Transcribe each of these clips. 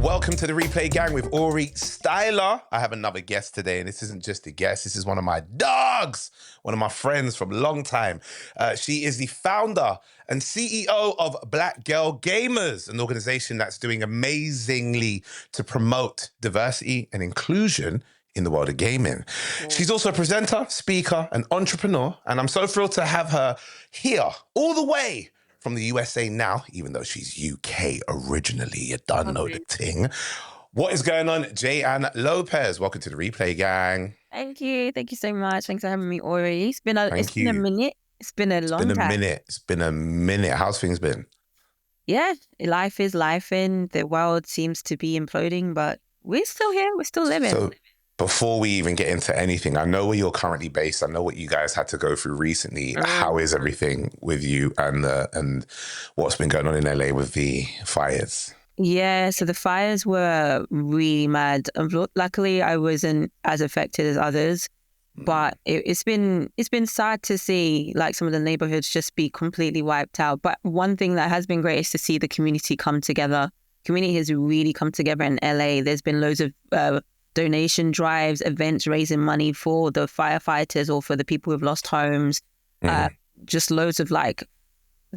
Welcome to the Replay Gang with Aurie Styla. I have another guest today, and this isn't just a guest. This is one of my dogs, one of my friends from a long time. She is the founder and CEO of Black Girl Gamers, an organization that's doing amazingly to promote diversity and inclusion in the world of gaming. She's also a presenter, speaker, and entrepreneur, and I'm so thrilled to have her here all the way from the USA now, even though she's UK originally. You don't know the ting. What is going on, J-Ann Lopez? Welcome to the Replay Gang. Thank you. Thank you so much. Thanks for having me, Aurie. It's been a minute. It's been a long time. It's been a minute. How's things been? Yeah, life is life in. The world seems to be imploding, but we're still here. We're still living. So before we even get into anything, I know where you're currently based. I know what you guys had to go through recently. How is everything with you and what's been going on in LA with the fires? Yeah, so the fires were really mad. Luckily, I wasn't as affected as others, but it's been sad to see like some of the neighborhoods just be completely wiped out. But one thing that has been great is to see the community come together. Community has really come together in LA. There's been loads of donation drives, events raising money for the firefighters or for the people who've lost homes. Just loads of like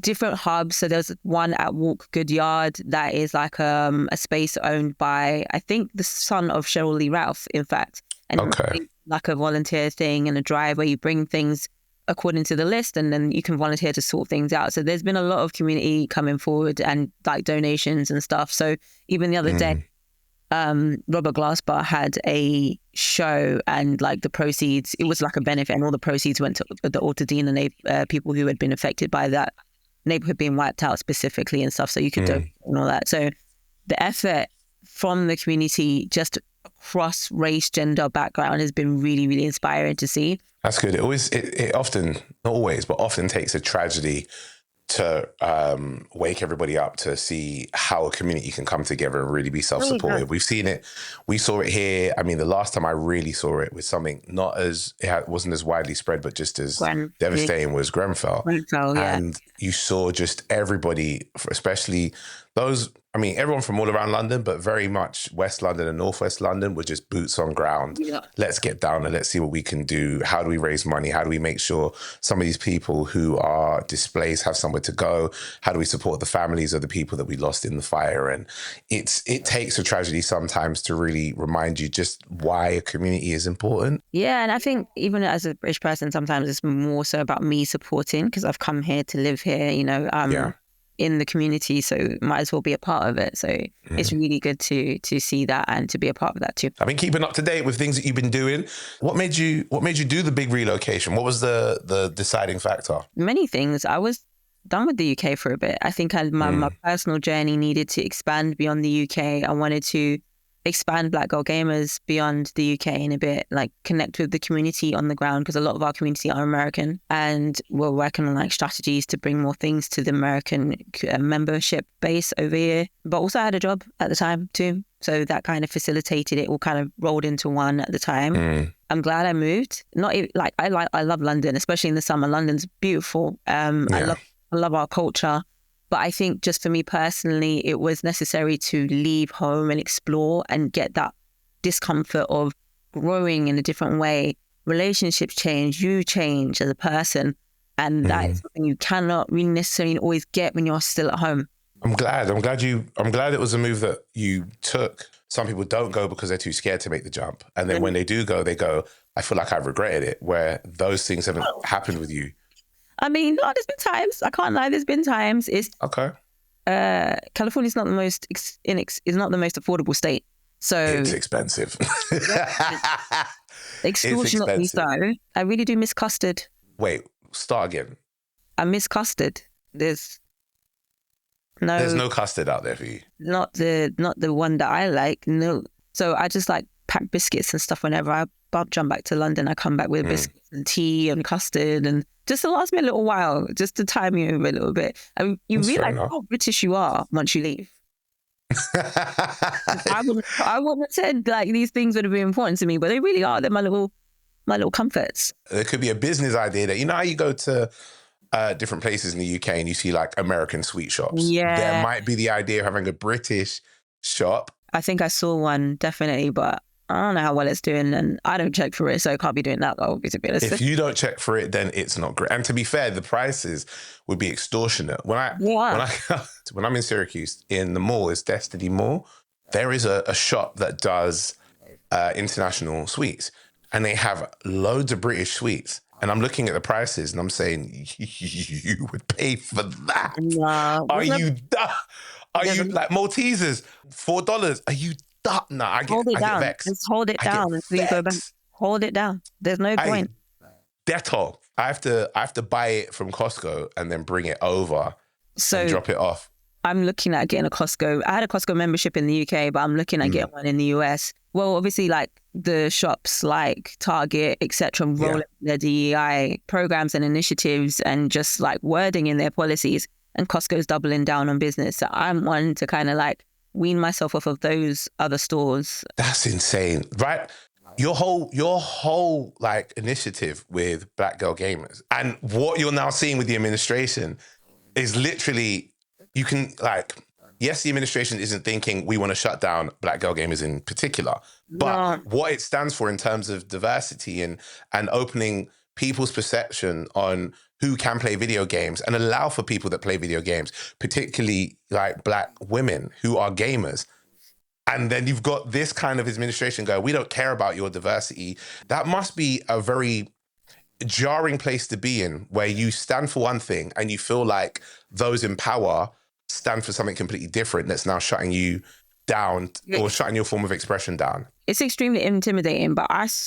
different hubs. So there's one at Walk Good Yard that is like a space owned by, I think, the son of Cheryl Lee Ralph, in fact. And it's like a volunteer thing and a drive where you bring things according to the list and then you can volunteer to sort things out. So there's been a lot of community coming forward and like donations and stuff. So even the other day, Robert Glasper had a show and like the proceeds, it was like a benefit and all the proceeds went to the Altadena people who had been affected by that neighborhood being wiped out specifically and stuff. So you could donate and all that. So the effort from the community just across race, gender, background has been really, really inspiring to see. That's good. It often, not always, but often takes a tragedy to wake everybody up to see how a community can come together and really be self-supportive. We've seen it. We saw it here. I mean, the last time I really saw it was something wasn't as widely spread, but just as devastating was Grenfell. And you saw just everybody, especially those, I mean, everyone from all around London, but very much West London and Northwest London were just boots on ground. Yeah. Let's get down and let's see what we can do. How do we raise money? How do we make sure some of these people who are displaced have somewhere to go? How do we support the families of the people that we lost in the fire? And it takes a tragedy sometimes to really remind you just why a community is important. Yeah, and I think even as a British person, sometimes it's more so about me supporting because I've come here to live here, you know. In the community, so might as well be a part of it. So it's really good to see that and to be a part of that too. I've been keeping up to date with things that you've been doing. What made you do the big relocation? What was the deciding factor? Many things. I was done with the UK for a bit. I think my personal journey needed to expand beyond the UK. I wanted to expand Black Girl Gamers beyond the UK in a bit, like connect with the community on the ground because a lot of our community are American and we're working on like strategies to bring more things to the American membership base over here. But also I had a job at the time too. So that kind of facilitated it, all kind of rolled into one at the time. I'm glad I moved. I love London, especially in the summer. London's beautiful. I love our culture. But I think just for me personally, it was necessary to leave home and explore and get that discomfort of growing in a different way. Relationships change, you change as a person. And that is something you cannot really necessarily always get when you're still at home. I'm glad it was a move that you took. Some people don't go because they're too scared to make the jump. And then when they do go, they go, I feel like I've regretted it, where those things haven't happened with you. I mean, no, there's been times. I can't lie. There's been times. It's okay. California's not the most is not the most affordable state, so it's expensive. Extortionately so. I really do miss custard. Wait, start again. I miss custard. There's no custard out there for you. Not the one that I like. No. So I just like pack biscuits and stuff whenever I jump back to London. I come back with biscuits and tea and custard and just to last me a little while, just to time you over a little bit. And you realise how British you are once you leave. I wouldn't have said like these things would have been important to me, but they really are. They're my little comforts. There could be a business idea that, you know how you go to different places in the UK and you see like American sweet shops? Yeah. There might be the idea of having a British shop I think I saw one definitely, but I don't know how well it's doing, and I don't check for it, so I can't be doing that. That would be to be honest. If you don't check for it, then it's not great. And to be fair, the prices would be extortionate. Yeah. When I'm in Syracuse, in the mall, it's Destiny Mall. There is a shop that does international sweets, and they have loads of British sweets. And I'm looking at the prices, and I'm saying, you would pay for that? Nah, Are you dumb? Are you like Maltesers? $4? Are you dumb? Nah, I hold it get down. vexed. Just hold it I get down until you go back. vexed. Hold it down. There's no Hey, point. Dettol. I have to buy it from Costco and then bring it over So and drop it off. I'm looking at getting a Costco. I had a Costco membership in the UK, but I'm looking at getting one in the US. Well, obviously, like the shops like Target, etc., roll their DEI programs and initiatives and just like wording in their policies. And Costco's doubling down on business. So I'm wanting to kind of like wean myself off of those other stores. That's insane, right? Your whole like initiative with Black Girl Gamers and what you're now seeing with the administration is literally, you can like, yes, the administration isn't thinking we want to shut down Black Girl Gamers in particular, but what it stands for in terms of diversity and opening people's perception on who can play video games and allow for people that play video games, particularly like Black women who are gamers. And then you've got this kind of administration going, we don't care about your diversity. That must be a very jarring place to be in, where you stand for one thing and you feel like those in power stand for something completely different that's now shutting you down or shutting your form of expression down. It's extremely intimidating, but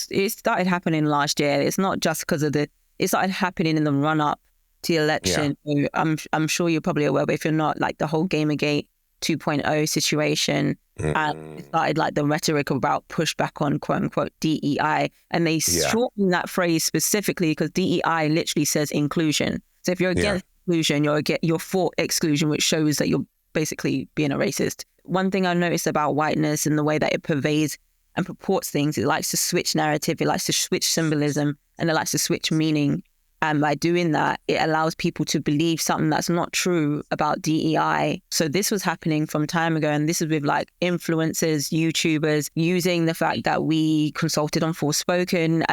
it started happening last year. It's not just because of it started happening in the run-up to the election. Yeah. I'm sure you're probably aware, but if you're not, like the whole Gamergate 2.0 situation, and it started like the rhetoric about pushback on quote unquote DEI, and they shortened that phrase specifically because DEI literally says inclusion. So if you're against inclusion, you're for exclusion, which shows that you're basically being a racist. One thing I noticed about whiteness and the way that it pervades and purports things, it likes to switch narrative, it likes to switch symbolism, and it likes to switch meaning. And by doing that, it allows people to believe something that's not true about DEI. So this was happening from time ago. And this is with like influencers, YouTubers, using the fact that we consulted on Forspoken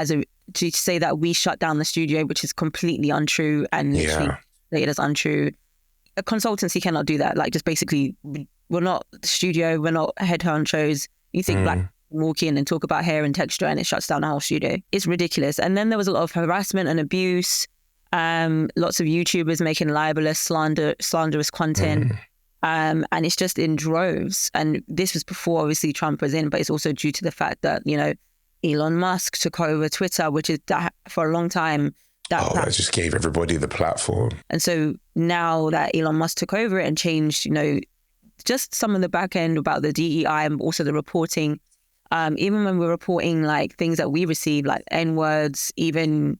to say that we shut down the studio, which is completely untrue and literally stated as untrue. A consultancy cannot do that. Like just basically, we're not the studio, we're not head honchos. You think Black walk in and talk about hair and texture and it shuts down the whole studio. It's ridiculous. And then there was a lot of harassment and abuse, lots of YouTubers making libelous, slanderous content, and it's just in droves. And this was before obviously Trump was in, but it's also due to the fact that, you know, Elon Musk took over Twitter, which is for a long time. That just gave everybody the platform. And so now that Elon Musk took over it and changed, you know, just some of the back end about the DEI and also the reporting. Even when we're reporting like things that we receive, like N-words, even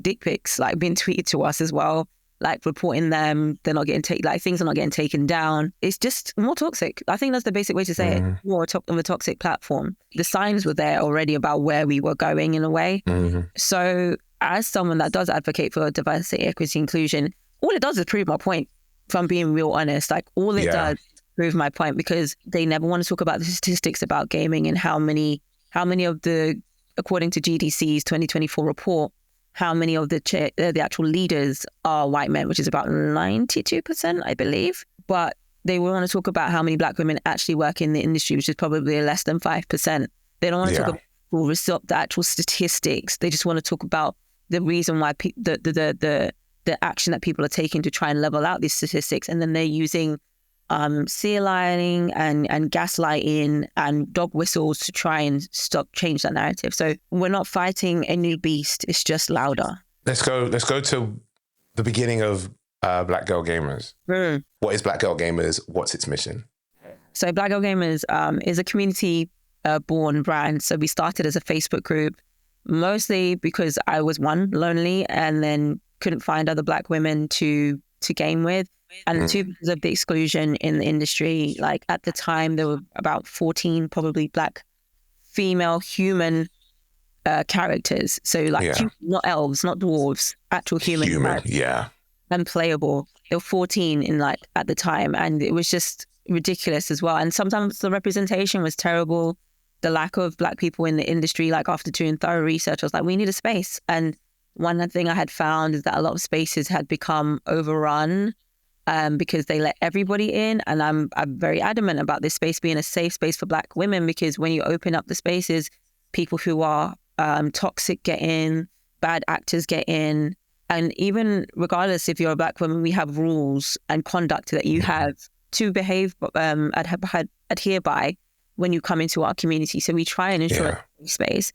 dick pics, like being tweeted to us as well, like reporting them, they're not getting things are not getting taken down. It's just more toxic. I think that's the basic way to say it. More of a toxic platform. The signs were there already about where we were going in a way. So as someone that does advocate for diversity, equity, inclusion, all it does is prove my point, if I'm being real honest. Like all it does prove my point, because they never want to talk about the statistics about gaming and how many of the, according to GDC's 2024 report, how many of the actual leaders are white men, which is about 92%, I believe. But they want to talk about how many Black women actually work in the industry, which is probably less than 5%. They don't want to talk about the actual statistics. They just want to talk about the reason why the action that people are taking to try and level out these statistics, and then they're using sea lining and gaslighting and dog whistles to try and change that narrative. So we're not fighting a new beast. It's just louder. Let's go to the beginning of Black Girl Gamers. What is Black Girl Gamers? What's its mission? So Black Girl Gamers is a community born brand. So we started as a Facebook group, mostly because I was lonely and then couldn't find other Black women to game with. And two, because of the exclusion in the industry. Like at the time, there were about 14 probably Black female human characters. So like not elves, not dwarves, actual human, and playable. There were 14 in like at the time, and it was just ridiculous as well. And sometimes the representation was terrible. The lack of Black people in the industry, like after doing thorough research, I was like, we need a space. And one thing I had found is that a lot of spaces had become overrun because they let everybody in. And I'm very adamant about this space being a safe space for Black women, because when you open up the spaces, people who are toxic get in, bad actors get in. And even regardless if you're a Black woman, we have rules and conduct that you have to behave, adhere by when you come into our community. So we try and ensure a safe space.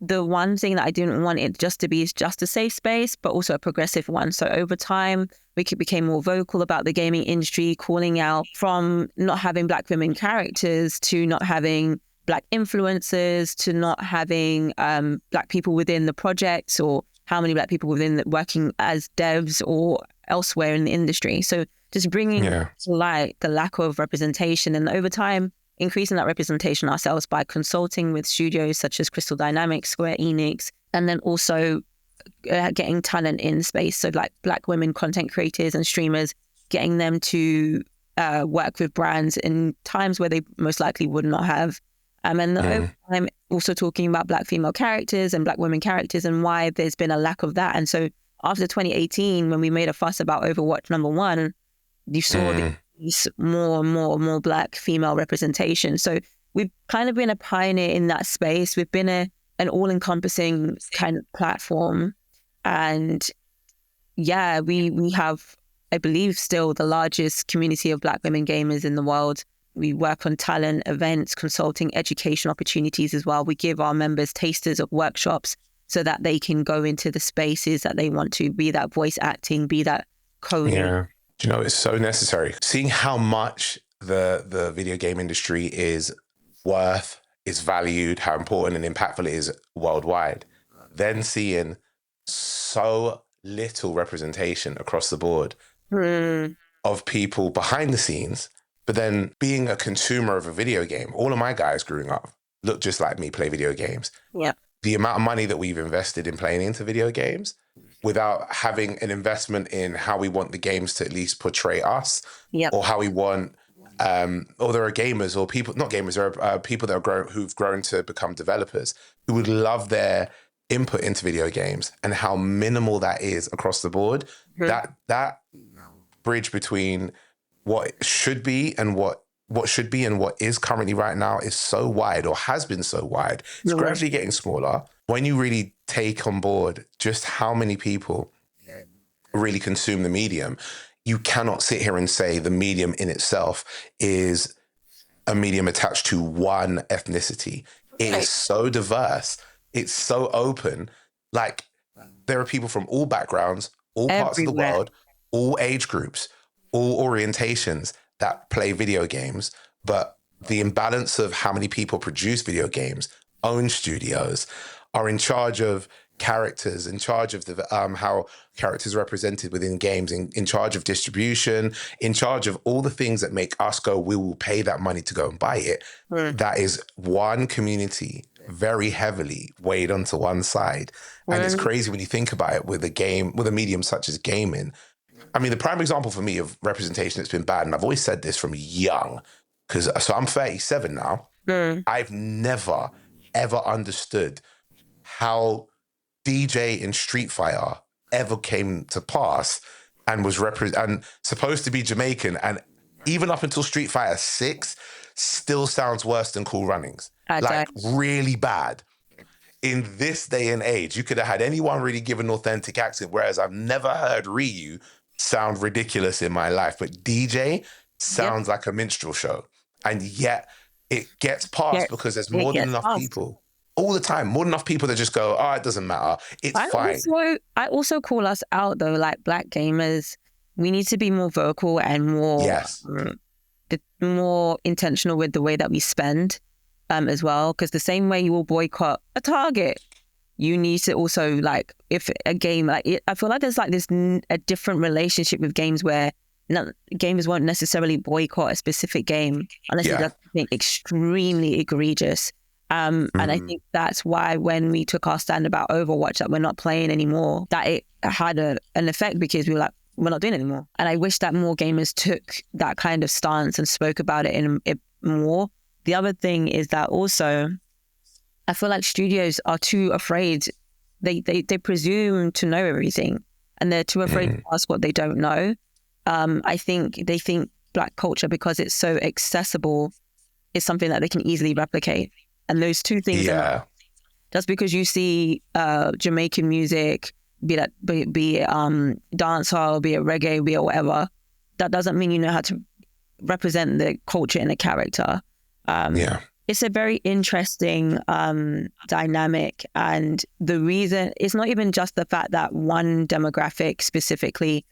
The one thing that I didn't want it just to be is just a safe space, but also a progressive one. So over time, we became more vocal about the gaming industry, calling out from not having Black women characters to not having Black influencers to not having Black people within the projects, or how many Black people working as devs or elsewhere in the industry. So just bringing to light the lack of representation, and over time, increasing that representation ourselves by consulting with studios such as Crystal Dynamics, Square Enix, and then also getting talent in space. So like Black women content creators and streamers, getting them to work with brands in times where they most likely would not have. And over time, also talking about Black female characters and Black women characters and why there's been a lack of that. And so after 2018, when we made a fuss about Overwatch #1, you saw these more Black female representation. So we've kind of been a pioneer in that space. We've been an all-encompassing kind of platform. And yeah, we have, I believe, still the largest community of Black women gamers in the world. We work on talent, events, consulting, education opportunities as well. We give our members tasters of workshops so that they can go into the spaces that they want to, be that voice acting, be that coding. Yeah. Do you know, it's so necessary. Seeing how much the video game industry is worth, is valued, how important and impactful it is worldwide, then seeing so little representation across the board of people behind the scenes, but then being a consumer of a video game. All of my guys growing up look just like me, play video games. Yeah. The amount of money that we've invested in playing into video games without having an investment in how we want the games to at least portray us, or how we want, or there are gamers or people, not gamers, there are people that who've grown to become developers who would love their input into video games, and how minimal that is across the board. That bridge between what should be and what should be and what is currently right now is so wide, or has been so wide. It's gradually getting smaller. When you really take on board just how many people really consume the medium, you cannot sit here and say the medium in itself is a medium attached to one ethnicity. It is so diverse. It's so open. Like, there are people from all backgrounds, all parts of the world, all age groups, all orientations that play video games. But the imbalance of how many people produce video games, own studios, are in charge of characters, in charge of the how characters are represented within games, in charge of distribution, in charge of all the things that make us go, we will pay that money to go and buy it. That is one community very heavily weighed onto one side. And it's crazy when you think about it with a medium such as gaming. I mean, the prime example for me of representation that's been bad, and I've always said this from young, so I'm 37 now. I've never, ever understood how DJ in Street Fighter ever came to pass and was and supposed to be Jamaican, and even up until Street Fighter 6 still sounds worse than Cool Runnings. Really bad. In this day and age, you could have had anyone really give an authentic accent, whereas I've never heard Ryu sound ridiculous in my life, but DJ sounds like a minstrel show. And yet it gets passed because there's more than enough people. All the time, more than enough people that just go, oh, it doesn't matter. It's fine. I also call us out, though, like Black gamers. We need to be more vocal and more intentional with the way that we spend as well. Because the same way you will boycott a Target, you need to also, like, if a game, I feel like there's like a different relationship with games where gamers won't necessarily boycott a specific game unless it does something extremely egregious. And I think that's why when we took our stand about Overwatch that we're not playing anymore, that it had an effect, because we were like, we're not doing it anymore. And I wish that more gamers took that kind of stance and spoke about it in it more. The other thing is that also, I feel like studios are too afraid. They presume to know everything, and they're too afraid to ask what they don't know. I think they think Black culture, because it's so accessible, is something that they can easily replicate. And those two things are, just because you see Jamaican music, be it dancehall, be it reggae, be it whatever, that doesn't mean you know how to represent the culture in a character. It's a very interesting dynamic. And the reason, it's not even just the fact that one demographic specifically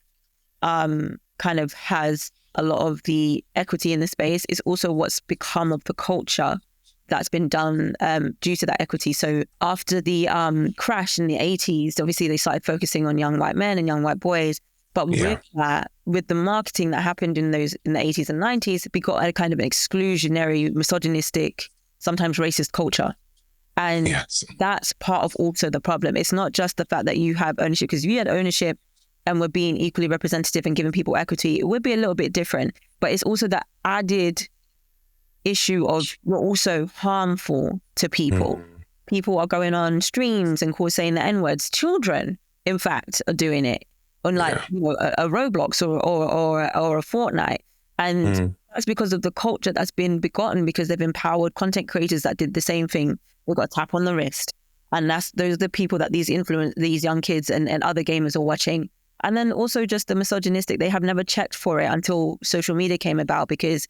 kind of has a lot of the equity in the space, it's also what's become of the culture that's been done due to that equity. So after the crash in the 80s, obviously they started focusing on young white men and young white boys. But with that, with the marketing that happened in the 80s and 90s, we got a kind of exclusionary, misogynistic, sometimes racist culture. And that's part of also the problem. It's not just the fact that you have ownership, because if you had ownership and were being equally representative and giving people equity, it would be a little bit different. But it's also that added issue of we're also harmful to people. People are going on streams and saying the N-words. Children, in fact, are doing it on a Roblox or a Fortnite. And that's because of the culture that's been begotten, because they've empowered content creators that did the same thing. We got a tap on the wrist. And those are the people that these young kids and other gamers are watching. And then also just the misogynistic, they have never checked for it until social media came about, because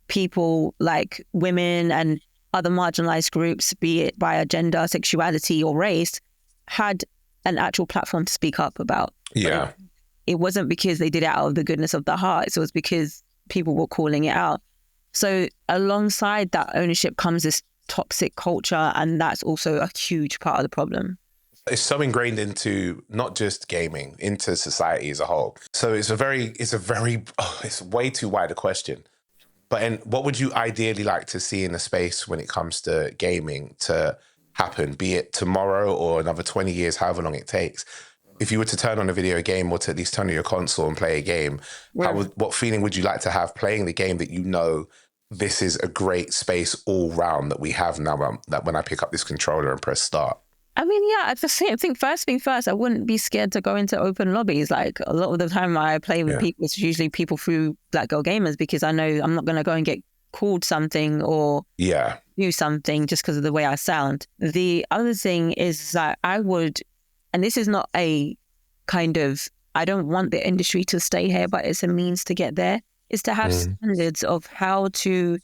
people like women and other marginalized groups, be it by gender, sexuality or race, had an actual platform to speak up about. It wasn't because they did it out of the goodness of their hearts. It was because people were calling it out. So alongside that ownership comes this toxic culture, and that's also a huge part of the problem. It's so ingrained into not just gaming, into society as a whole. So it's way too wide a question. But what would you ideally like to see in the space when it comes to gaming to happen, be it tomorrow or another 20 years, however long it takes? If you were to turn on a video game, or to at least turn on your console and play a game, what feeling would you like to have playing the game that you know this is a great space all round that we have now, that when I pick up this controller and press start? I mean, I think first thing first, I wouldn't be scared to go into open lobbies. Like a lot of the time I play with people, it's usually people through Black Girl Gamers, because I know I'm not going to go and get called something or do something just because of the way I sound. The other thing is that I would, and this is not a kind of, I don't want the industry to stay here, but it's a means to get there, is to have standards of how to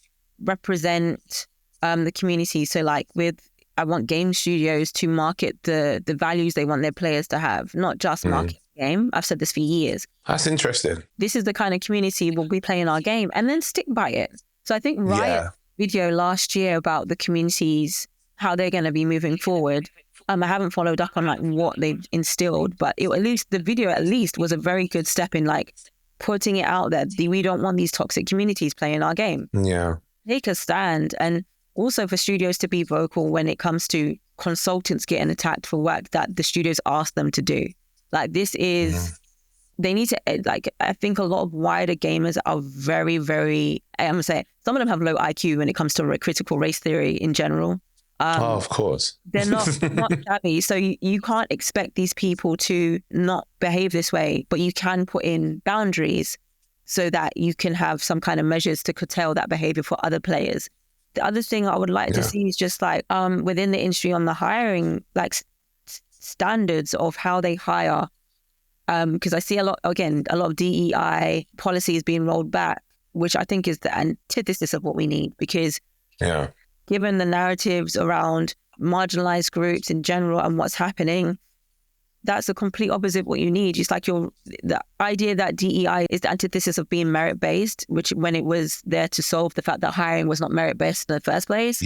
represent the community. So like I want game studios to market the values they want their players to have, not just market the game. I've said this for years. That's interesting. This is the kind of community we'll be playing our game, and then stick by it. So I think Riot's video last year about the communities, how they're going to be moving forward. I haven't followed up on like what they've instilled, but at least the video was a very good step in like putting it out there. We don't want these toxic communities playing our game. Take a stand. And also for studios to be vocal when it comes to consultants getting attacked for work that the studios ask them to do. Like this is, they need to, like, I think a lot of wider gamers are very, very, I'm going to say, some of them have low IQ when it comes to critical race theory in general. Of course. They're not savvy. So you can't expect these people to not behave this way, but you can put in boundaries so that you can have some kind of measures to curtail that behavior for other players. The other thing I would like to see is just like within the industry on the hiring, like standards of how they hire. Because I see a lot of DEI policies being rolled back, which I think is the antithesis of what we need. Because given the narratives around marginalized groups in general and what's happening, that's the complete opposite of what you need. It's like the idea that DEI is the antithesis of being merit-based, which when it was there to solve the fact that hiring was not merit-based in the first place.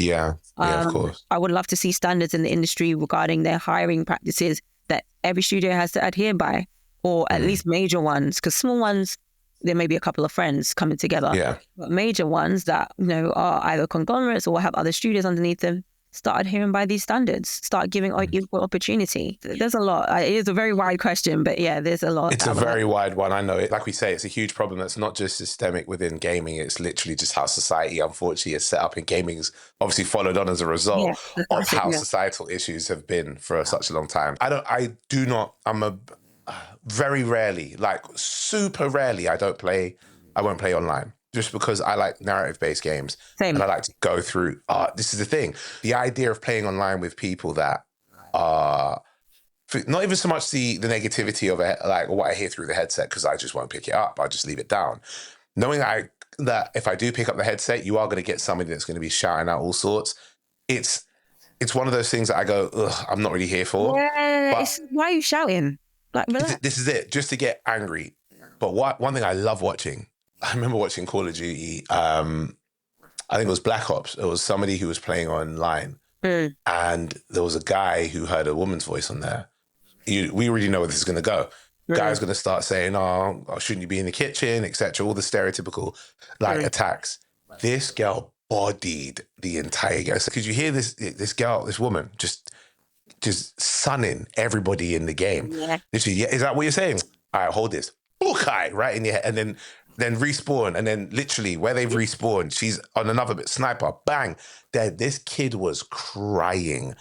Of course. I would love to see standards in the industry regarding their hiring practices that every studio has to adhere by, or at least major ones, because small ones, there may be a couple of friends coming together. But major ones that, are either conglomerates or have other studios underneath them, start adhering by these standards, start giving equal opportunity? There's a lot. It is a very wide question, but yeah, there's a lot. It's a very wide one. I know it. Like we say, it's a huge problem that's not just systemic within gaming. It's literally just how society, unfortunately, is set up, and gaming's obviously followed on as a result of how societal issues have been for such a long time. Very rarely, like super rarely, I won't play online. Just because I like narrative-based games. Same. And I like to go through, this is the thing. The idea of playing online with people that are, not even so much the negativity of it, like what I hear through the headset, because I just won't pick it up. I'll just leave it down. Knowing that if I do pick up the headset, you are going to get somebody that's going to be shouting out all sorts. It's one of those things that I go, ugh, I'm not really here for. Yeah, why are you shouting? Like, this is it, just to get angry. But one thing I love watching, I remember watching Call of Duty. I think it was Black Ops. It was somebody who was playing online, and there was a guy who heard a woman's voice on there. We already know where this is going to go. Guy's going to start saying, "Oh, shouldn't you be in the kitchen?" etc. All the stereotypical attacks. This girl bodied the entire game. Because you hear this woman just sunning everybody in the game. Yeah. Literally, is that what you're saying? All right, hold this. Okay, right in your head, and then respawn, and then literally where they've respawned, she's on another bit, sniper, bang, dead. This kid was crying.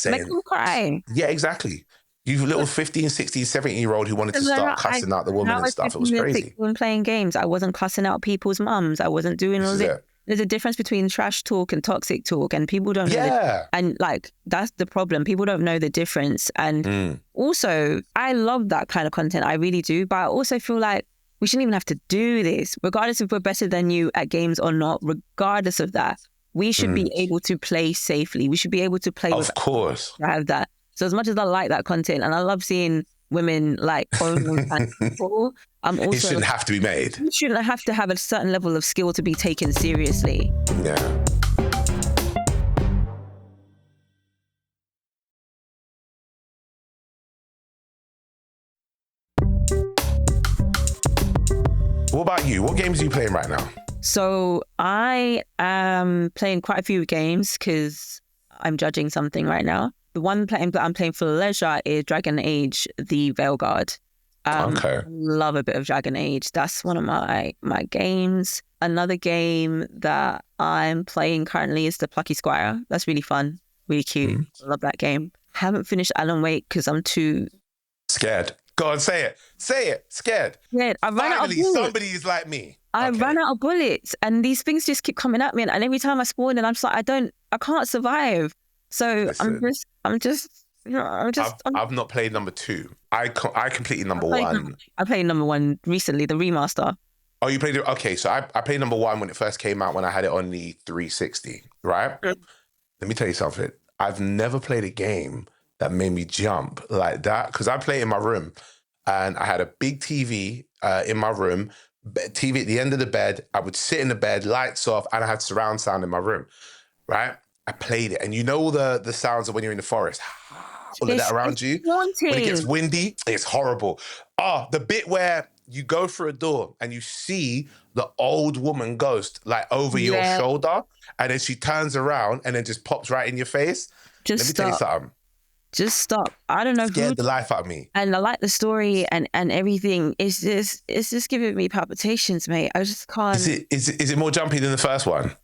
Make him cry. Yeah, exactly. You little 15, 16, 17-year-old who wanted to start cussing out the woman and stuff. It was crazy. When playing games, I wasn't cussing out people's mums. I wasn't doing all this. There's a difference between trash talk and toxic talk, and people don't know. And like, that's the problem. People don't know the difference. And also, I love that kind of content. I really do. But I also feel like we shouldn't even have to do this, regardless if we're better than you at games or not. Regardless of that, we should be able to play safely. We should be able to play. Of course. Have that. So as much as I like that content, and I love seeing women like people, I'm also, it shouldn't have to be made. You shouldn't have to have a certain level of skill to be taken seriously. Yeah. What about you? What games are you playing right now? So I am playing quite a few games because I'm judging something right now. The one that I'm playing for leisure is Dragon Age: The Veilguard. Okay. Love a bit of Dragon Age. That's one of my games. Another game that I'm playing currently is The Plucky Squire. That's really fun, really cute. Love that game. Haven't finished Alan Wake because I'm too scared. Go on, say it. Say it. Scared. Yeah, I ran out of bullets. Somebody is like me. I ran out of bullets, and these things just keep coming at me. And every time I spawn, and I'm just like, I can't survive. So listen, I've not played number 2. I completed number 1. I played number 1 recently, the remaster. Oh, you played it? Okay, so I played number 1 when it first came out, when I had it on the 360, right? Let me tell you something. I've never played a game that made me jump like that, because I play in my room, and I had a big TV in my room, TV at the end of the bed. I would sit in the bed, lights off, and I had surround sound in my room, right? I played it, and you know all the sounds of when you're in the forest, all of that around you. Haunting. When it gets windy, it's horrible. The bit where you go through a door and you see the old woman ghost like over your shoulder, and then she turns around and then just pops right in your face. Let me tell you something. Just stop. I don't know. Scared the life out of me. And I like the story and everything. It's just giving me palpitations, mate. I just can't. Is it more jumpy than the first one?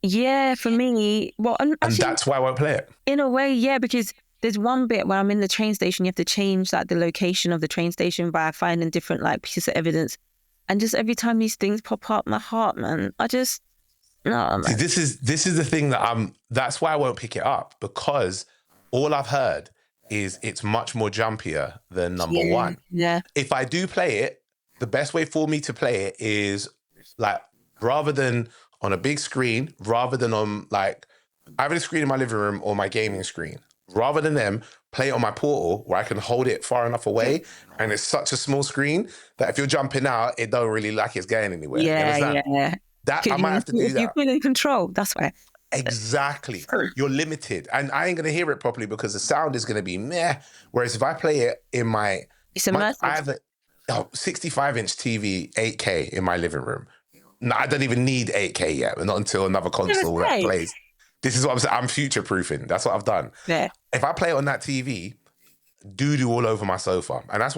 Yeah, for me. Well, actually, and that's why I won't play it. In a way, yeah, because there's one bit where I'm in the train station. You have to change like the location of the train station by finding different like pieces of evidence. And just every time these things pop up, my heart, man, See, this is the thing that's why I won't pick it up, because all I've heard is it's much more jumpier than number 1. Yeah. If I do play it, the best way for me to play it is like, rather than on a big screen, rather than on like, I have a screen in my living room or my gaming screen, rather than them, play it on my portal where I can hold it far enough away, and it's such a small screen that if you're jumping out, it don't really like it's going anywhere. Yeah. That I might have to do that. You're in control. That's why. Exactly. You're limited, and I ain't gonna hear it properly because the sound is gonna be meh. Whereas if I play it in I have a 65-inch TV, 8K in my living room. No, I don't even need 8K yet, but not until another console that plays This is what I'm saying. I'm future proofing. That's what I've done. Yeah. If I play it on that TV, doo-doo all over my sofa. And that's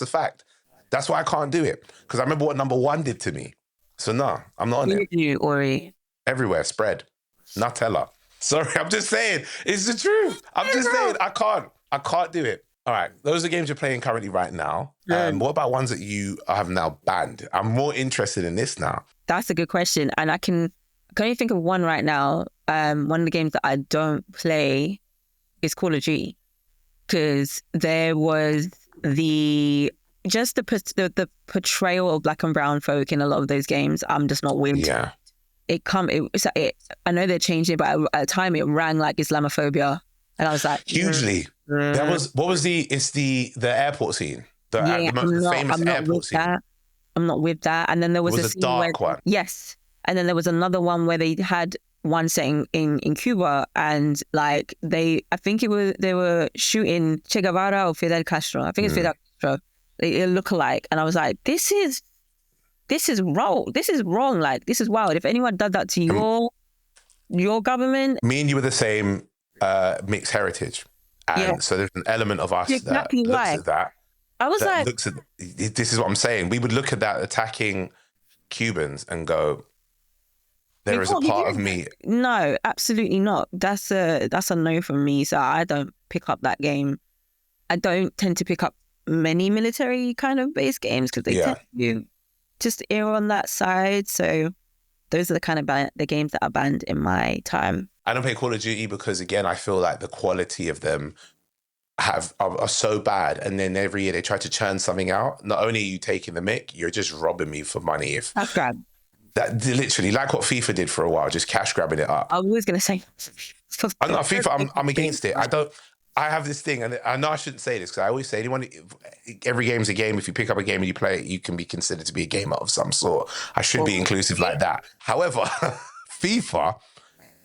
a fact. That's why I can't do it. Because I remember what number 1 did to me. So no, I'm not on it. You, Aurie. Everywhere, spread. Nutella. Sorry, I'm just saying. It's the truth. I'm just saying, I can't do it. All right, those are games you're playing currently right now. What about ones that you have now banned? I'm more interested in this now. That's a good question. And I can only think of one right now. One of the games that I don't play is Call of Duty. Because there was the portrayal of black and brown folk in a lot of those games. I'm just not with. Yeah. I know they're changing, but at the time it rang like Islamophobia. And I was like... Hugely. It's the airport scene. The famous airport scene. I'm not with that. And then there was a scene dark one. Yes. And then there was another one where they had one setting in Cuba, and like they were shooting Che Guevara or Fidel Castro. I think it's Fidel Castro. They look alike, and I was like, this is wrong. This is wrong. Like, this is wild. If anyone did that to your government, me and you were the same mixed heritage, and so there's an element of us that looks at that. I was like, this is what I'm saying. We would look at that attacking Cubans and go, there is a part of me. No, absolutely not. That's a no from me. So I don't pick up that game. I don't tend to pick up many military kind of based games because they tend to just err on that side. So those are the kind of the games that are banned in my time. I don't play Call of Duty because, again, I feel like the quality of them are so bad, and then every year they try to churn something out. Not only are you taking the mick, you're just robbing me for money. That's grab. That literally, like what FIFA did for a while, just cash grabbing it up. I was going to say... I'm not FIFA. I'm against it. I have this thing, and I know I shouldn't say this because I always say every game's a game. If you pick up a game and you play it, you can be considered to be a gamer of some sort. I should be inclusive like that. However, FIFA,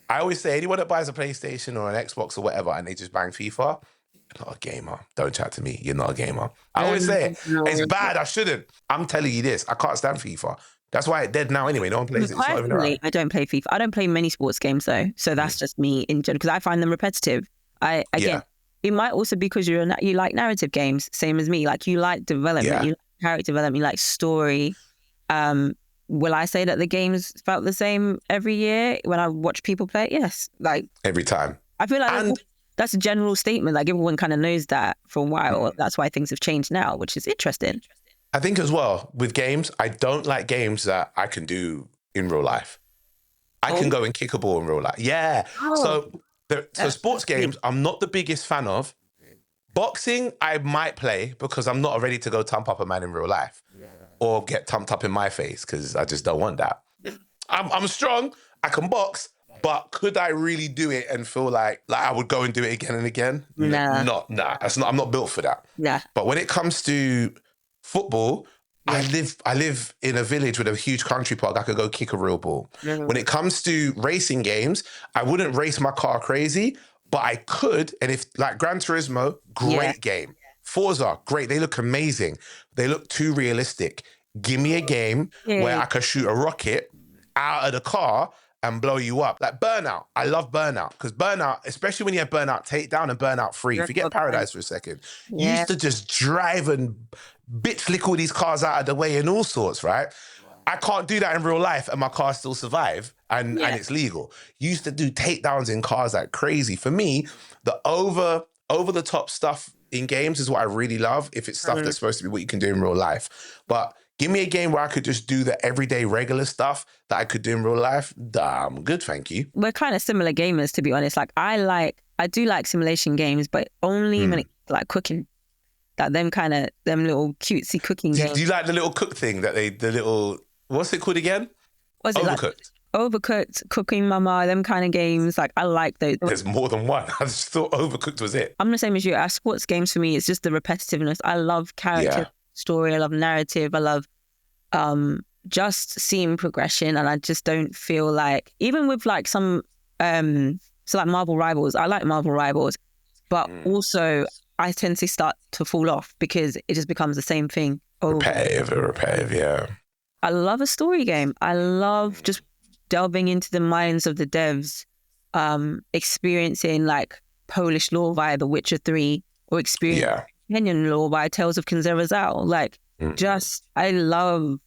I always say anyone that buys a PlayStation or an Xbox or whatever and they just bang FIFA, you're not a gamer. Don't chat to me. You're not a gamer. I always say it. It's bad. I shouldn't. I'm telling you this. I can't stand FIFA. That's why it's dead now anyway. No one plays it. It's not even around. I don't play FIFA. I don't play many sports games though. So that's just me in general because I find them repetitive. It might also be because you like narrative games, same as me. Like you like development, you like character development, you like story. Will I say that the games felt the same every year when I watch people play it? Yes. Like every time. I feel like that's a general statement. Like everyone kind of knows that for a while. That's why things have changed now, which is interesting. I think as well with games, I don't like games that I can do in real life. I can go and kick a ball in real life. Yeah. So sports games, I'm not the biggest fan of. Boxing, I might play because I'm not ready to go thump up a man in real life or get thumped up in my face because I just don't want that. I'm strong. I can box. But could I really do it and feel like I would go and do it again and again? Nah. I'm not built for that. Nah. But when it comes to football, I live in a village with a huge country park. I could go kick a real ball. When it comes to racing games, I wouldn't race my car crazy, but I could. And if like Gran Turismo, great game. Forza, great. They look amazing. They look too realistic. Give me a game where I could shoot a rocket out of the car and blow you up. Like Burnout. I love Burnout because Burnout, especially when you have Burnout Takedown and Burnout Free, forget Paradise for a second. You used to just drive and bitch flick all these cars out of the way and all sorts, right? I can't do that in real life and my car still survive and it's legal. You used to do takedowns in cars like crazy. For me, the over the top stuff in games is what I really love if it's stuff that's supposed to be what you can do in real life. But give me a game where I could just do the everyday regular stuff that I could do in real life. I'm good, thank you. We're kind of similar gamers, to be honest. Like I do like simulation games, but only when it's like cooking. That them little cutesy cooking games. Do you like the little cook thing what's it called again? What's it Overcooked. Overcooked, Cooking Mama, them kind of games. Like I like those. There's more than one. I just thought Overcooked was it. I'm the same as you. Our sports games for me, it's just the repetitiveness. I love character story. I love narrative. I love just seeing progression. And I just don't feel like, even with like some, so like Marvel Rivals, I like Marvel Rivals, but also I tend to start to fall off because it just becomes the same thing. Repetitive, yeah. I love a story game. I love just delving into the minds of the devs, experiencing like Polish lore via The Witcher 3 or experiencing Kenyan lore via Tales of Kinzera. Like, I love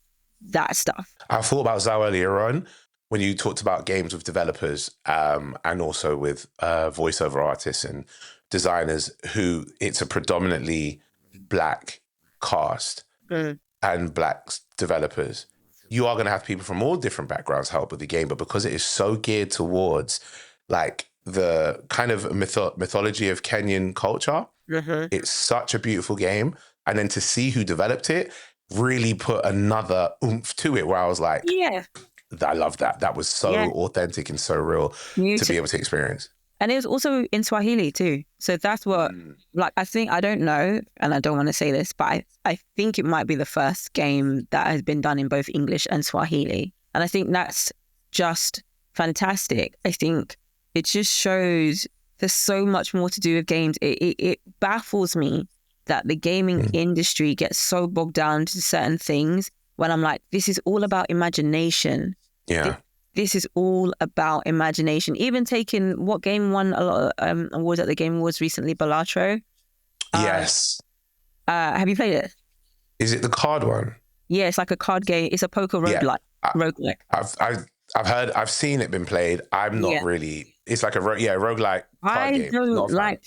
that stuff. I thought about Zhao earlier on when you talked about games with developers and also with voiceover artists and designers who it's a predominantly Black cast and Black developers. You are going to have people from all different backgrounds help with the game, but because it is so geared towards like the kind of mythology of Kenyan culture, it's such a beautiful game. And then to see who developed it really put another oomph to it where I was like, I love that. That was so authentic and so real to be able to experience. And it was also in Swahili too. So that's what, like, I don't know, and I don't want to say this, but I think it might be the first game that has been done in both English and Swahili. And I think that's just fantastic. I think it just shows there's so much more to do with games. It baffles me that the gaming industry gets so bogged down to certain things when I'm like, this is all about imagination. Yeah. This is all about imagination. Even taking what game won a lot of awards at the Game Awards recently, Balatro. Yes. Have you played it? Is it the card one? Yeah, it's like a card game. It's a poker roguelike. I've seen it been played. I'm not really. It's like a roguelike card game. I don't like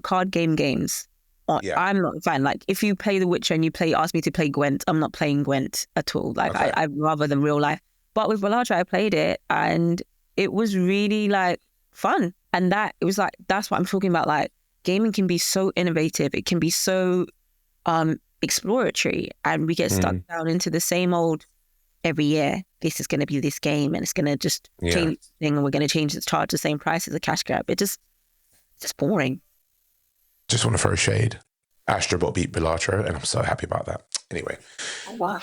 card game games. I'm not a fan. Like if you play The Witcher and ask me to play Gwent, I'm not playing Gwent at all. Like I'd rather than real life. But with Balatro, I played it and it was really like fun. And that's what I'm talking about. Like gaming can be so innovative. It can be so exploratory, and we get stuck down into the same old every year. This is going to be this game and it's going to just change the thing and we're going to charge the same price as a cash grab. It's just boring. Just want to throw shade. Astrobot beat Balatro and I'm so happy about that. Anyway. Oh, wow.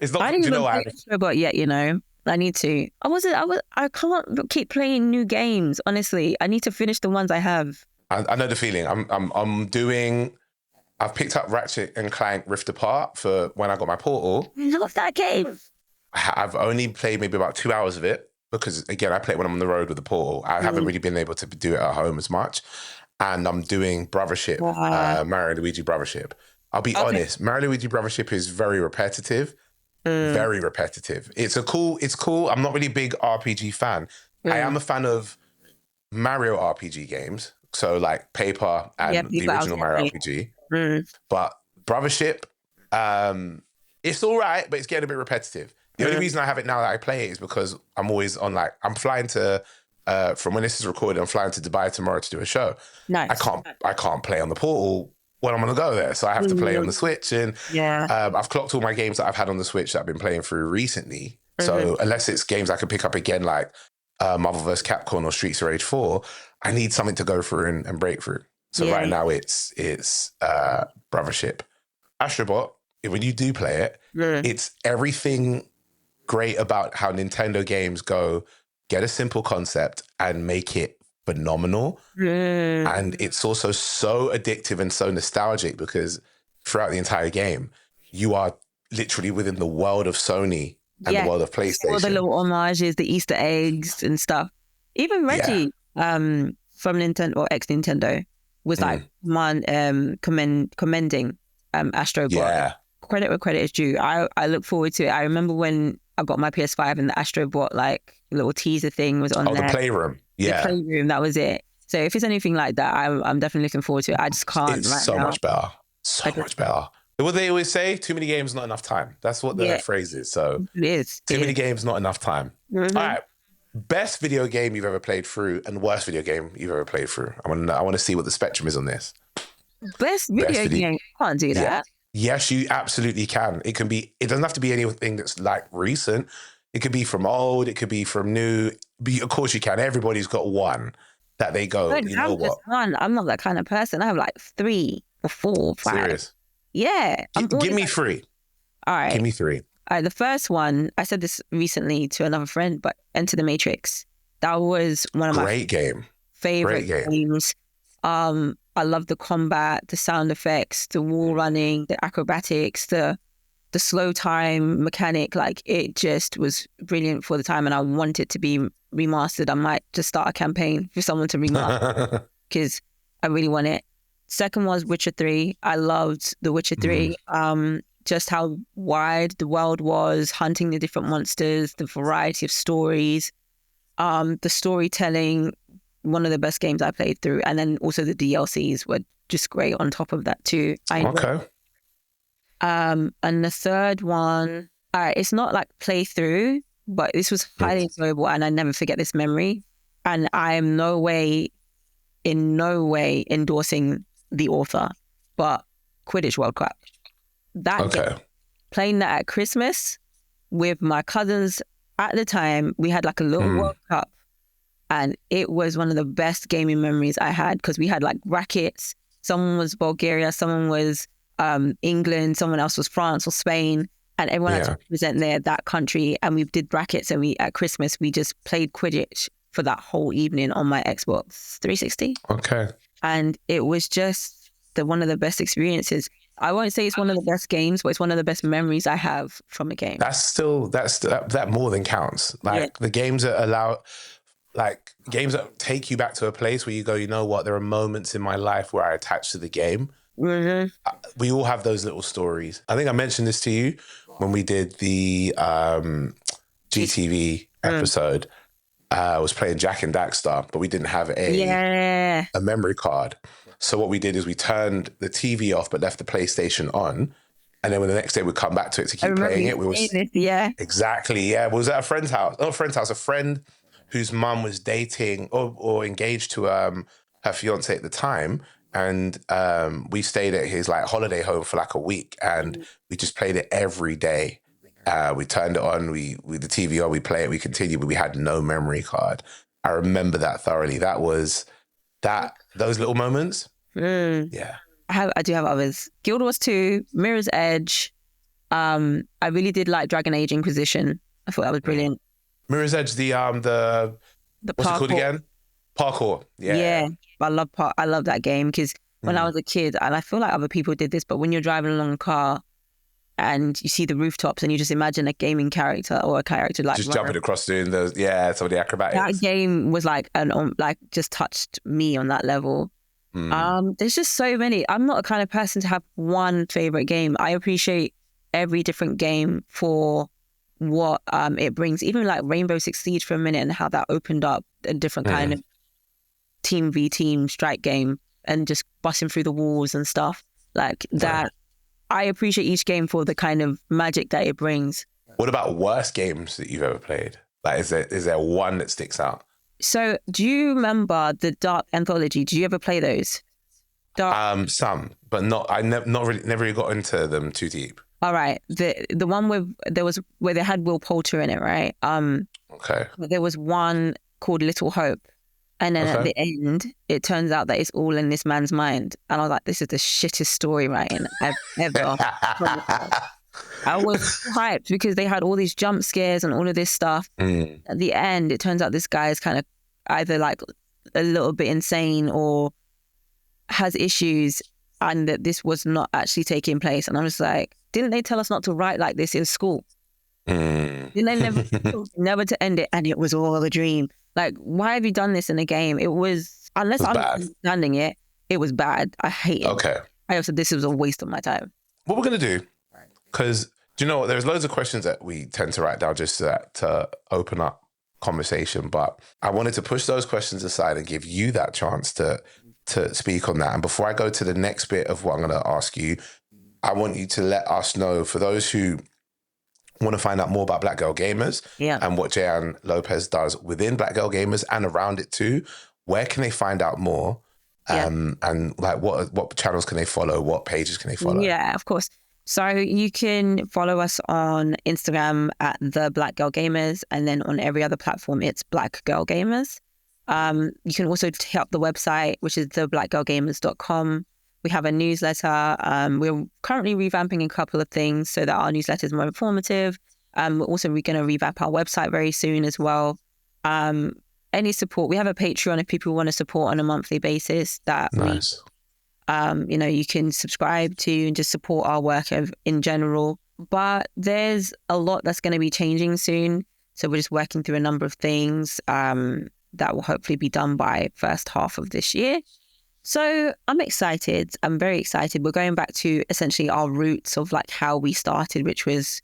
It's not. I didn't even play Astrobot yet. I need to. I can't keep playing new games. Honestly, I need to finish the ones I have. I know the feeling. I've picked up Ratchet and Clank Rift Apart for when I got my Portal. I love that game. I've only played maybe about 2 hours of it because again I play it when I'm on the road with the Portal. I haven't really been able to do it at home as much, and I'm doing Brothership, Mario Luigi Brothership. I'll be honest, Mario Luigi Brothership is very repetitive. Very repetitive. It's cool. I'm not really a big RPG fan. I am a fan of Mario RPG games. So like Paper and the original Mario RPG. But Brothership, it's all right, but it's getting a bit repetitive. The only reason I have it now that I play it is because I'm always on I'm flying to, from when this is recorded, I'm flying to Dubai tomorrow to do a show. Nice. I can't play on the Portal when I'm going to go there. So I have to play on the Switch. And I've clocked all my games that I've had on the Switch that I've been playing through recently. So unless it's games I can pick up again, like Marvel vs. Capcom or Streets of Rage 4, I need something to go through and break through. So right now it's Brothership. Astrobot, when you do play it, it's everything great about how Nintendo games go, get a simple concept and make it phenomenal. And it's also so addictive and so nostalgic because throughout the entire game, you are literally within the world of Sony and the world of PlayStation. All the little homages, the Easter eggs and stuff. Even Reggie from Nintendo or ex-Nintendo was commending Astrobot. Yeah. Credit where credit is due. I look forward to it. I remember when I got my PS5 and the Astrobot little teaser thing was on there. Oh, the Playroom. Yeah. The Playroom, that was it. So if it's anything like that, I'm definitely looking forward to it. I just can't It's so much better. So much better. What they always say, too many games, not enough time. That's what the phrase is. So it is. Too many games, not enough time. All right. Best video game you've ever played through and worst video game you've ever played through. I want to see what the spectrum is on this. Best video game? I can't do that. Yeah. Yes, you absolutely can. It doesn't have to be anything that's recent. It could be from old. It could be from new. But of course you can. Everybody's got one that they go, you know what? One. I'm not that kind of person. I have 3 or 4, 5. Serious? Yeah. Give me 3. All right. Give me 3. All right, the first one, I said this recently to another friend, but Enter the Matrix. That was one of my favorite games. I love the combat, the sound effects, the wall running, the acrobatics, the the slow time mechanic, like it just was brilliant for the time, and I want it to be remastered. I might just start a campaign for someone to remaster because I really want it. Second was Witcher 3. I loved The Witcher 3. Just how wide the world was, hunting the different monsters, the variety of stories, the storytelling, one of the best games I played through. And then also the DLCs were just great on top of that too. Okay. And the third one, all right, it's not like playthrough, but this was highly enjoyable and I never forget this memory. And I am in no way endorsing the author, but Quidditch World Cup. That game, playing that at Christmas with my cousins at the time, we had like a little World Cup, and it was one of the best gaming memories I had because we had like rackets. Someone was Bulgaria, someone was England, someone else was France or Spain, and everyone had to represent that country. And we did brackets, and at Christmas we just played Quidditch for that whole evening on my Xbox 360. Okay. And it was just one of the best experiences. I won't say it's one of the best games, but it's one of the best memories I have from a game. That more than counts. Like the games that games that take you back to a place where you go, you know what, there are moments in my life where I attach to the game. We all have those little stories. I think I mentioned this to you when we did the GTV episode. I was playing Jack and Daxter, but we didn't have a memory card. So what we did is we turned the TV off, but left the PlayStation on. And then when the next day we'd come back to it to keep playing it. Exactly. Yeah. We was at a friend's house. Not a friend's house, a friend whose mum was dating or engaged to her fiance at the time. And we stayed at his like holiday home for like a week, and we just played it every day. We turned it on, with the TV on, we play it, we continued, but we had no memory card. I remember that thoroughly. That was those little moments. Yeah. I do have others. Guild Wars 2, Mirror's Edge. I really did like Dragon Age Inquisition. I thought that was brilliant. Mirror's Edge, the what's it called again? Parkour. Yeah. I love that game because when I was a kid, and I feel like other people did this, but when you're driving along a car and you see the rooftops and you just imagine a gaming character or a character like just jumping across doing some of the acrobatics. That game was like just touched me on that level. There's just so many. I'm not a kind of person to have one favorite game. I appreciate every different game for what it brings. Even like Rainbow Six Siege for a minute and how that opened up a different kind of team v team strike game and just busting through the walls and stuff like that. I appreciate each game for the kind of magic that it brings. What about worst games that you've ever played? Like, is there one that sticks out? So, do you remember the Dark Anthology? Did you ever play those? Some, but not. I never really got into them too deep. All right, the one where they had Will Poulter in it, right? Okay. There was one called Little Hope. And then at the end, it turns out that it's all in this man's mind. And I was like, this is the shittest story writing I've ever. I was hyped because they had all these jump scares and all of this stuff. At the end, it turns out this guy is kind of either like a little bit insane or has issues, and that this was not actually taking place. And I'm just like, didn't they tell us not to write like this in school? Didn't they never to end it? And it was all a dream. Like, why have you done this in a game? It was, unless I'm understanding it, it was bad. I hate it. Okay. I also, this was a waste of my time. What we're going to do, because, do you know what, there's loads of questions that we tend to write down just to open up conversation, but I wanted to push those questions aside and give you that chance to speak on that. And before I go to the next bit of what I'm going to ask you, I want you to let us know, for those who want to find out more about Black Girl Gamers and what Jayan Lopez does within Black Girl Gamers and around it too, where can they find out more? And like what channels can they follow? What pages can they follow? Yeah, of course. So you can follow us on Instagram at The Black Girl Gamers, and then on every other platform, it's Black Girl Gamers. You can also hit up the website, which is theblackgirlgamers.com. We have a newsletter. We're currently revamping a couple of things so that our newsletter is more informative. We're also going to revamp our website very soon as well. Any support, we have a Patreon if people want to support on a monthly basis that you can subscribe to and just support our work in general. But there's a lot that's going to be changing soon. So we're just working through a number of things that will hopefully be done by first half of this year. So I'm excited. I'm very excited. We're going back to essentially our roots of like how we started, which was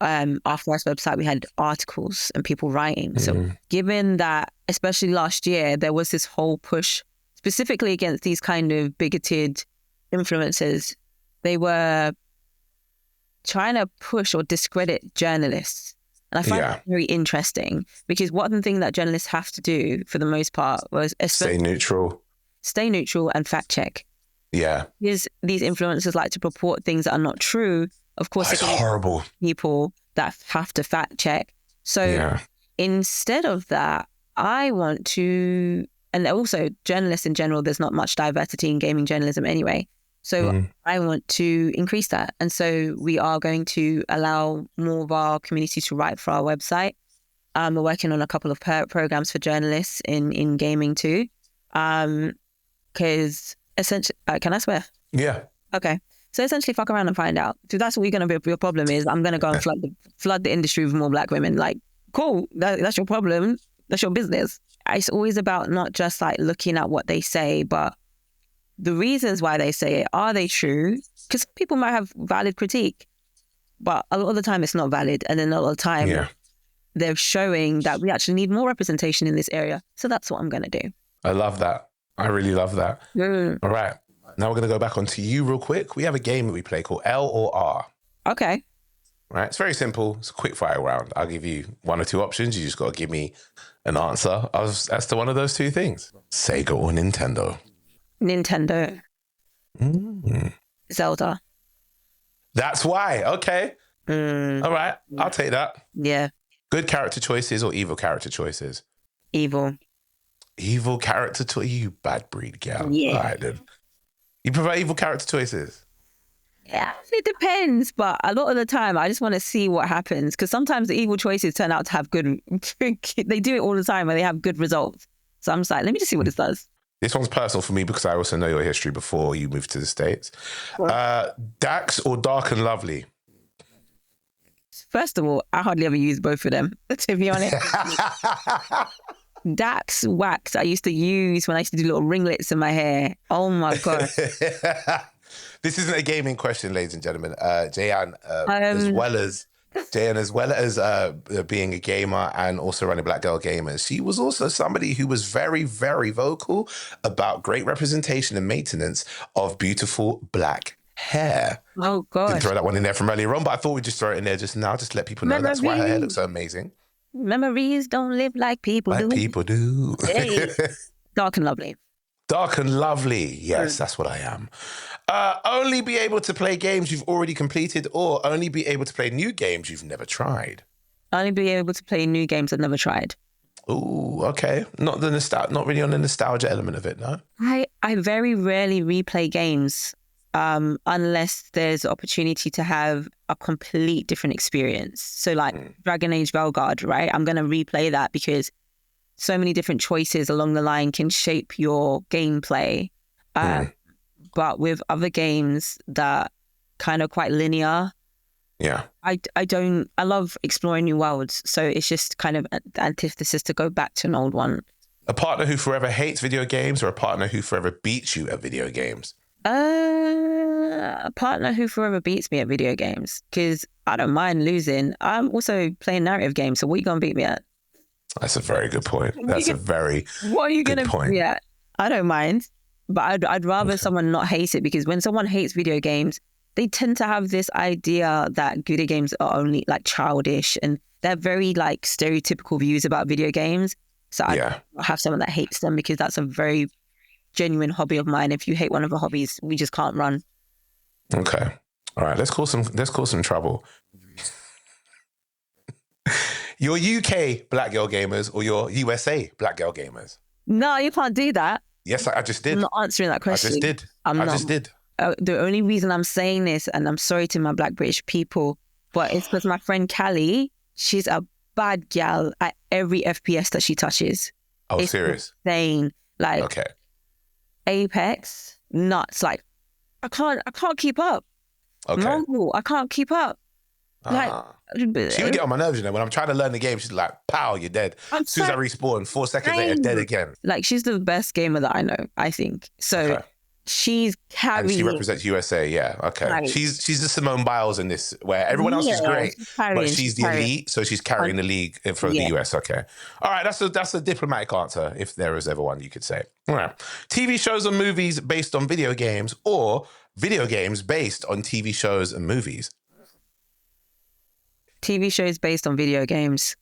our first website, we had articles and people writing. So given that, especially last year, there was this whole push specifically against these kind of bigoted influencers. They were trying to push or discredit journalists. And I find that very interesting because one thing that journalists have to do for the most part was stay neutral and fact check. Yeah. Because these influencers like to purport things that are not true. Of course, it's horrible. People that have to fact check. So instead of that, I want to, and also journalists in general, there's not much diversity in gaming journalism anyway. So I want to increase that. And so we are going to allow more of our community to write for our website. We're working on a couple of programs for journalists in gaming too. Because essentially, can I swear? Yeah. Okay. So essentially, fuck around and find out. So that's what you're going to be. Your problem is I'm going to go and flood the industry with more Black women. Like, cool. That's your problem. That's your business. It's always about not just like looking at what they say, but the reasons why they say it. Are they true? Because people might have valid critique, but a lot of the time it's not valid. And then a lot of the time they're showing that we actually need more representation in this area. So that's what I'm going to do. I love that. I really love that. All right. Now we're going to go back onto you real quick. We have a game that we play called L or R. Okay. Right. It's very simple. It's a quick fire round. I'll give you one or two options. You just got to give me an answer as to one of those two things. Sega or Nintendo? Nintendo. Zelda. That's why. Okay. All right. I'll take that. Yeah. Good character choices or evil character choices? Evil. Evil character choice? You bad breed gal. Yeah. All right, then. You prefer evil character choices? Yeah, it depends. But a lot of the time, I just want to see what happens. Because sometimes the evil choices turn out to have good... they do it all the time and they have good results. So I'm just like, let me just see what this does. This one's personal for me because I also know your history before you moved to the States. Dax or Dark and Lovely? First of all, I hardly ever use both of them, to be honest. Dax wax I used to use when I used to do little ringlets in my hair. Oh my God. This isn't a gaming question, ladies and gentlemen. Jayan, as well as being a gamer and also running Black Girl Gamers, she was also somebody who was very, very vocal about great representation and maintenance of beautiful black hair. Oh God. Didn't throw that one in there from earlier on, but I thought we'd just throw it in there just now, just to let people know that's why her hair looks so amazing. Memories don't live like people do. Like people do. Hey. Dark and Lovely. Dark and Lovely. Yes, that's what I am. Only be able to play games you've already completed or only be able to play new games you've never tried? Only be able to play new games I've never tried. Ooh, okay. Not really on the nostalgia element of it, no? I very rarely replay games unless there's opportunity to have a complete different experience. So like Dragon Age Valgard, right? I'm going to replay that because so many different choices along the line can shape your gameplay. But with other games that kind of quite linear, I love exploring new worlds. So it's just kind of an antithesis to go back to an old one. A partner who forever hates video games or a partner who forever beats you at video games? A partner who forever beats me at video games because I don't mind losing. I'm also playing narrative games, so what are you going to beat me at? That's a very good point. That's a very what are you good point. Yeah, I don't mind, but I'd rather someone not hate it because when someone hates video games, they tend to have this idea that video games are only like childish and they're very like stereotypical views about video games. So I have someone that hates them because that's a very genuine hobby of mine. If you hate one of the hobbies, we just can't run. Okay. All right. Let's cause some trouble. Your UK Black Girl Gamers or your USA Black Girl Gamers? No, you can't do that. Yes, I just did. I'm not answering that question. I just did. The only reason I'm saying this, and I'm sorry to my Black British people, but it's because my friend Callie, she's a bad gal at every FPS that she touches. Oh, it's serious? Insane. Like, okay. Apex, nuts. Like, I can't keep up. Okay. Mongol, I can't keep up. Like, She would get on my nerves, when I'm trying to learn the game, she's like, pow, you're dead. As soon as I respawn, 4 seconds later, dead again. Like, she's the best gamer that I know, I think. So she's carrying. And she represents USA, yeah. Okay. Right. She's the Simone Biles in this, where everyone else is great, but she's the elite, so she's carrying the league for the US. Okay. All right, that's a diplomatic answer, if there is ever one you could say. All right. TV shows and movies based on video games, or video games based on TV shows and movies? TV shows based on video games.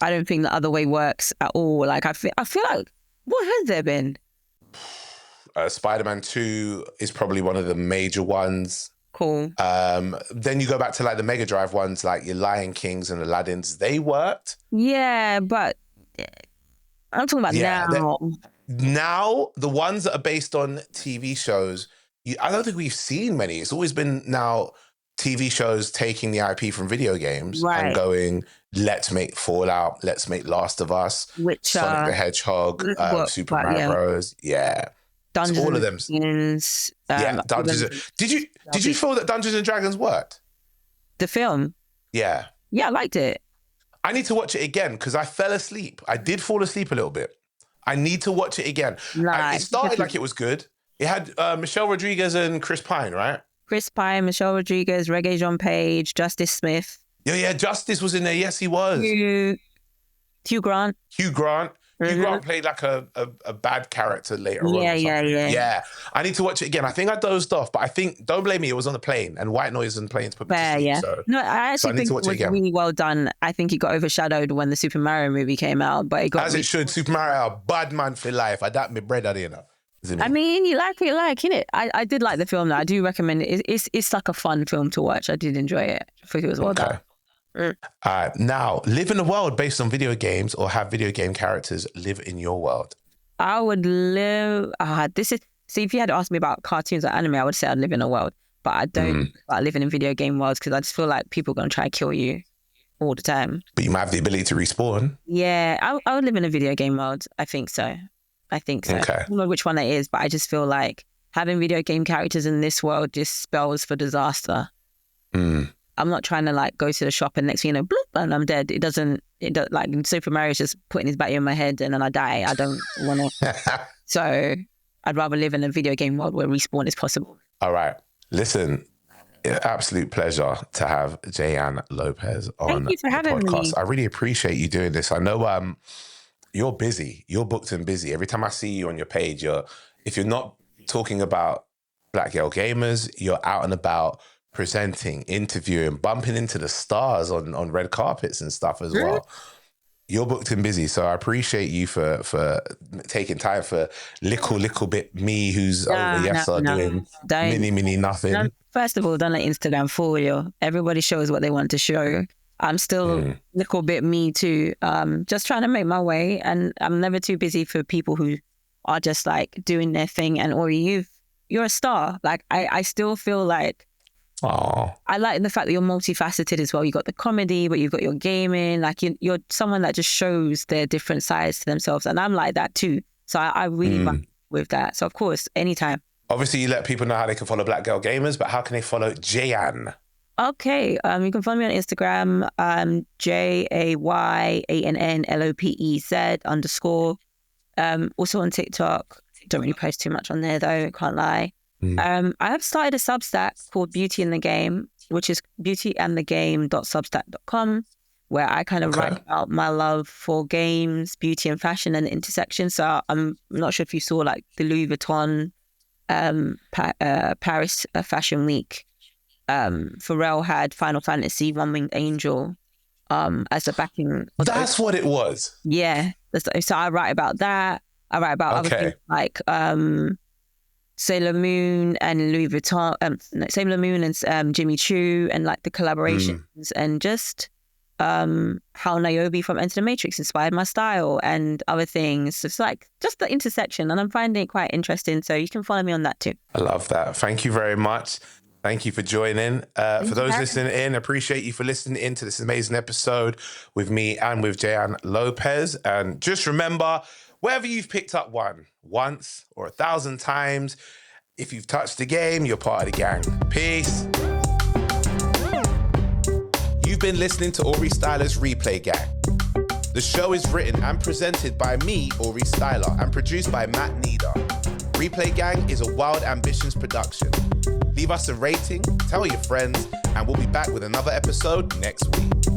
I don't think the other way works at all. Like, I feel like, what has there been? Spider-Man 2 is probably one of the major ones. Cool. Then you go back to like the Mega Drive ones, like your Lion Kings and Aladdins. They worked. Yeah, but I'm talking about now. Now, the ones that are based on TV shows, I don't think we've seen many. It's always been now TV shows taking the IP from video games and going, let's make Fallout, let's make Last of Us, Sonic the Hedgehog, Super Mario Bros. Yeah. Dungeons all of them. Dragons, Dungeons. Did you feel that Dungeons and Dragons worked? The film? Yeah. Yeah, I liked it. I need to watch it again because I fell asleep. I did fall asleep a little bit. I need to watch it again. It started like it was good. It had Michelle Rodriguez and Chris Pine, right? Chris Pine, Michelle Rodriguez, Reggae John Page, Justice Smith. Yeah, Justice was in there. Yes, he was. Hugh Grant. Hugh Grant played like a bad character later on. Yeah. I need to watch it again. I think I dozed off, but I think, don't blame me, it was on the plane and white noise and planes put me to sleep. So, no, I actually think it was really well done. I think it got overshadowed when the Super Mario movie came out, but it got... As it should. Super Mario, a bad man for life. I adapt my bread out of, I mean, you like what you like, innit? I did like the film, though. I do recommend it. It's like a fun film to watch. I did enjoy it. I think it was well done. Now, live in a world based on video games, or have video game characters live in your world? I would live... if you had asked me about cartoons or anime, I would say I'd live in a world. But I don't like living in video game worlds because I just feel like people are going to try and kill you all the time. But you might have the ability to respawn. Yeah, I would live in a video game world. I think so. Okay. I don't know which one that is, but I just feel like having video game characters in this world just spells for disaster. I'm not trying to like go to the shop and next thing you know, bloop, and I'm dead. It doesn't like Super Mario's just putting his battery in my head and then I die. I don't want to. So I'd rather live in a video game world where respawn is possible. All right. Listen, absolute pleasure to have Jayanne Lopez on the podcast. I really appreciate you doing this. I know you're busy. You're booked and busy. Every time I see you on your page, if you're not talking about Black Girl Gamers, you're out and about presenting, interviewing, bumping into the stars on red carpets and stuff as well. You're booked and busy, so I appreciate you for taking time for little bit me who's over doing mini nothing. First of all, don't let Instagram fool you. Everybody shows what they want to show. I'm still little bit me too. Just trying to make my way, and I'm never too busy for people who are just like doing their thing. And Aurie, you're a star. Like I still feel like. Aww. I like the fact that you're multifaceted as well. You got the comedy, but you've got your gaming. Like you're someone that just shows their different sides to themselves, and I'm like that too. So I really vibe with that. So of course, anytime. Obviously, you let people know how they can follow Black Girl Gamers, but how can they follow Jayanne? Okay, you can follow me on Instagram, JAYANNLOPEZ_. Also on TikTok. Don't really post too much on there though. Can't lie. I have started a Substack called Beauty in the Game, which is beautyandthegame.substack.com, where I kind of write about my love for games, beauty and fashion and the intersection. So I'm not sure if you saw like the Louis Vuitton Paris Fashion Week. Pharrell had Final Fantasy One Winged Angel as a backing. That's what it was. Yeah. So I write about that. I write about other things like Sailor Moon and Louis Vuitton, Sailor Moon and Jimmy Choo, and like the collaborations and just how Niobe from Enter the Matrix inspired my style and other things. It's like just the intersection, and I'm finding it quite interesting. So you can follow me on that too. I love that. Thank you very much. Thank you for joining. For those listening in, appreciate you for listening in to this amazing episode with me and with Jayanne Lopez. And just remember, whether you've picked up one once or 1,000 times, if you've touched the game, you're part of the gang. Peace. been listening to Aurie Styla's Replay Gang. The show is written and presented by me, Aurie Styla, and produced by Matt Nida. Replay Gang is a Wild Ambitions production. Leave us a rating, tell your friends, and we'll be back with another episode next week.